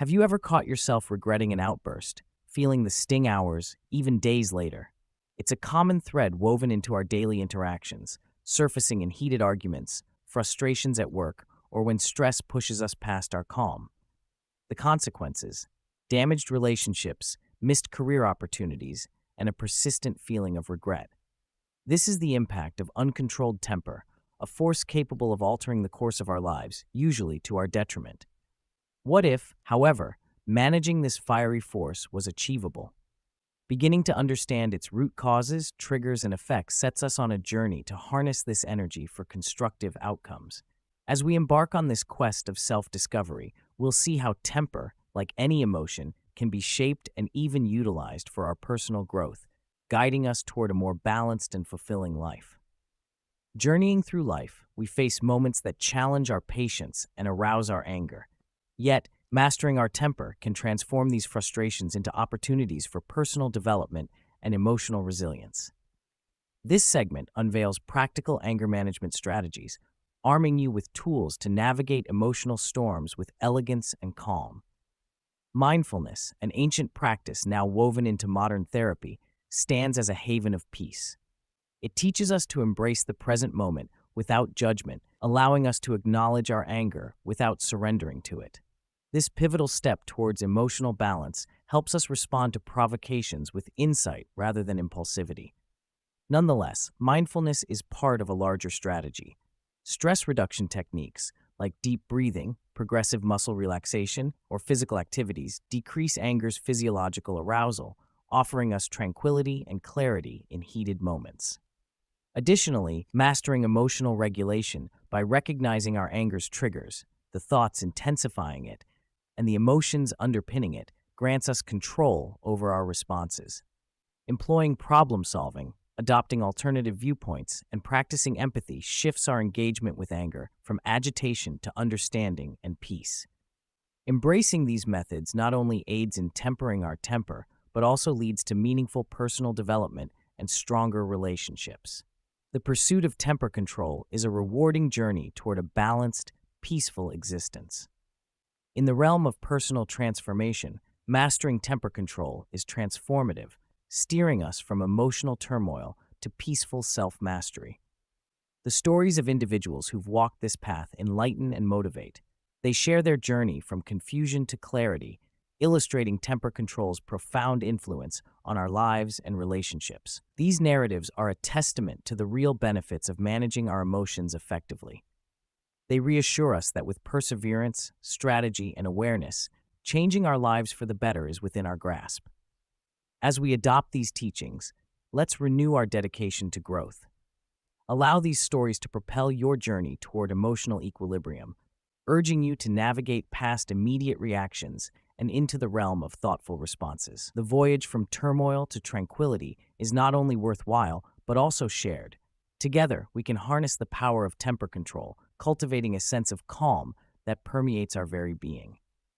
Have you ever caught yourself regretting an outburst, feeling the sting hours, even days later? It's a common thread woven into our daily interactions, surfacing in heated arguments, frustrations at work, or when stress pushes us past our calm. The consequences: damaged relationships, missed career opportunities, and a persistent feeling of regret. This is the impact of uncontrolled temper, a force capable of altering the course of our lives, usually to our detriment. What if, however, managing this fiery force was achievable? Beginning to understand its root causes, triggers, and effects sets us on a journey to harness this energy for constructive outcomes. As we embark on this quest of self-discovery, we'll see how temper, like any emotion, can be shaped and even utilized for our personal growth, guiding us toward a more balanced and fulfilling life. Journeying through life, we face moments that challenge our patience and arouse our anger. Yet, mastering our temper can transform these frustrations into opportunities for personal development and emotional resilience. This segment unveils practical anger management strategies, arming you with tools to navigate emotional storms with elegance and calm. Mindfulness, an ancient practice now woven into modern therapy, stands as a haven of peace. It teaches us to embrace the present moment without judgment, allowing us to acknowledge our anger without surrendering to it. This pivotal step towards emotional balance helps us respond to provocations with insight rather than impulsivity. Nonetheless, mindfulness is part of a larger strategy. Stress reduction techniques like deep breathing, progressive muscle relaxation, or physical activities decrease anger's physiological arousal, offering us tranquility and clarity in heated moments. Additionally, mastering emotional regulation by recognizing our anger's triggers, the thoughts intensifying it, and the emotions underpinning it, grants us control over our responses. Employing problem solving, adopting alternative viewpoints, and practicing empathy shifts our engagement with anger from agitation to understanding and peace. Embracing these methods not only aids in tempering our temper, but also leads to meaningful personal development and stronger relationships. The pursuit of temper control is a rewarding journey toward a balanced, peaceful existence. In the realm of personal transformation, mastering temper control is transformative, steering us from emotional turmoil to peaceful self-mastery. The stories of individuals who've walked this path enlighten and motivate. They share their journey from confusion to clarity, illustrating temper control's profound influence on our lives and relationships. These narratives are a testament to the real benefits of managing our emotions effectively. They reassure us that with perseverance, strategy, and awareness, changing our lives for the better is within our grasp. As we adopt these teachings, let's renew our dedication to growth. Allow these stories to propel your journey toward emotional equilibrium, urging you to navigate past immediate reactions and into the realm of thoughtful responses. The voyage from turmoil to tranquility is not only worthwhile, but also shared. Together, we can harness the power of temper control, cultivating a sense of calm that permeates our very being.